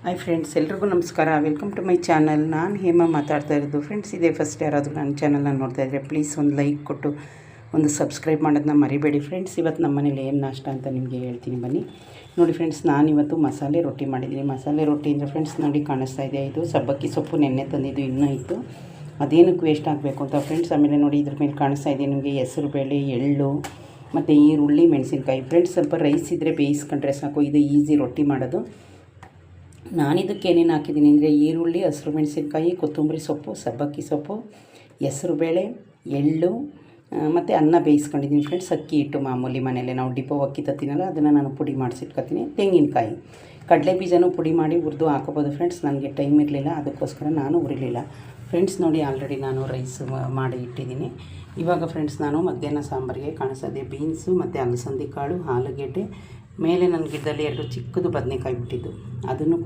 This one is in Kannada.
ಹಾಯ್ ಫ್ರೆಂಡ್ಸ್, ಎಲ್ರಿಗೂ ನಮಸ್ಕಾರ. Welcome to my channel. ನಾನು ಹೇಮ ಮಾತಾಡ್ತಾ ಇರೋದು. ಫ್ರೆಂಡ್ಸ್, ಇದೇ ಫಸ್ಟ್ ಯಾರಾದರೂ ನನ್ನ ಚಾನಲ್ನ ನೋಡ್ತಾ ಇದ್ದರೆ ಪ್ಲೀಸ್ ಒಂದು ಲೈಕ್ ಕೊಟ್ಟು ಒಂದು ಸಬ್ಸ್ಕ್ರೈಬ್ ಮಾಡೋದನ್ನ ಮರಿಬೇಡಿ. ಫ್ರೆಂಡ್ಸ್, ಇವತ್ತು ನಮ್ಮ ಮನೇಲಿ ಏನು ನಾಷ್ಟ ಅಂತ ನಿಮಗೆ ಹೇಳ್ತೀನಿ ಬನ್ನಿ. ನೋಡಿ ಫ್ರೆಂಡ್ಸ್, ನಾನಿವತ್ತು ಮಸಾಲೆ ರೊಟ್ಟಿ ಮಾಡಿದ್ದೀನಿ. ಮಸಾಲೆ ರೊಟ್ಟಿ ಅಂದರೆ ಫ್ರೆಂಡ್ಸ್ ನೋಡಿ ಕಾಣಿಸ್ತಾ ಇದೆ, ಇದು ಸಬ್ಬಕ್ಕಿ ಸೊಪ್ಪು ನೆನ್ನೆ ತಂದಿದ್ದು ಇನ್ನೂ ಇತ್ತು, ಅದೇನಕ್ಕೆ ವೇಸ್ಟ್ ಆಗಬೇಕು ಅಂತ ಫ್ರೆಂಡ್ಸ್. ಆಮೇಲೆ ನೋಡಿ ಇದ್ರ ಮೇಲೆ ಕಾಣಿಸ್ತಾ ಇದೆ ನಿಮಗೆ ಹೆಸರು ಬೇಳೆ, ಎಳ್ಳು ಮತ್ತು ಈರುಳ್ಳಿ, ಮೆಣಸಿನ್ಕಾಯಿ. ಫ್ರೆಂಡ್ಸ್, ಸ್ವಲ್ಪ ರೈಸ್ ಇದ್ದರೆ ಬೇಯಿಸ್ಕೊಂಡ್ರೆ ಸಾಕು, ಇದು ಈಸಿ ರೊಟ್ಟಿ ಮಾಡೋದು. ನಾನಿದಕ್ಕೆ ಏನೇನು ಹಾಕಿದ್ದೀನಿ ಅಂದರೆ ಈರುಳ್ಳಿ, ಹಸಿರು ಮೆಣಸಿನ್ಕಾಯಿ, ಕೊತ್ತಂಬರಿ ಸೊಪ್ಪು, ಸಬ್ಬಕ್ಕಿ ಸೊಪ್ಪು, ಹೆಸರುಬೇಳೆ, ಎಳ್ಳು ಮತ್ತು ಅನ್ನ ಬೇಯಿಸ್ಕೊಂಡಿದ್ದೀನಿ ಫ್ರೆಂಡ್ಸ್. ಅಕ್ಕಿ ಹಿಟ್ಟು ಮಾಮೂಲಿ ಮನೇಲೆ ನಾವು ಡಿಪೋ ಅಕ್ಕಿ ತತ್ತೀನಲ್ಲ, ಅದನ್ನು ನಾನು ಪುಡಿ ಮಾಡಿಸಿಟ್ಕೊತೀನಿ. ತೆಂಗಿನಕಾಯಿ, ಕಡಲೆ ಬೀಜನೂ ಪುಡಿ ಮಾಡಿ ಹುರಿದು ಹಾಕೋಬೋದು ಫ್ರೆಂಡ್ಸ್. ನನಗೆ ಟೈಮ್ ಇರಲಿಲ್ಲ, ಅದಕ್ಕೋಸ್ಕರ ನಾನು ಹುರಿಲಿಲ್ಲ ಫ್ರೆಂಡ್ಸ್. ನೋಡಿ ಆಲ್ರೆಡಿ ನಾನು ರೈಸ್ ಮಾಡಿ ಇಟ್ಟಿದ್ದೀನಿ. ಇವಾಗ ಫ್ರೆಂಡ್ಸ್ ನಾನು ಮಧ್ಯಾಹ್ನ ಸಾಂಬಾರಿಗೆ ಕಾಣಿಸೋದೆ ಬೀನ್ಸು ಮತ್ತು ಅಲಸಂದಿ ಕಾಳು, ಆಲೂಗೆಡ್ಡೆ, ಮೇಲೆ ನನ್ನ ಗಿಡದಲ್ಲಿ 2 ಚಿಕ್ಕದು ಬದನೆಕಾಯಿ ಬಿಟ್ಟಿದ್ದು, ಅದನ್ನು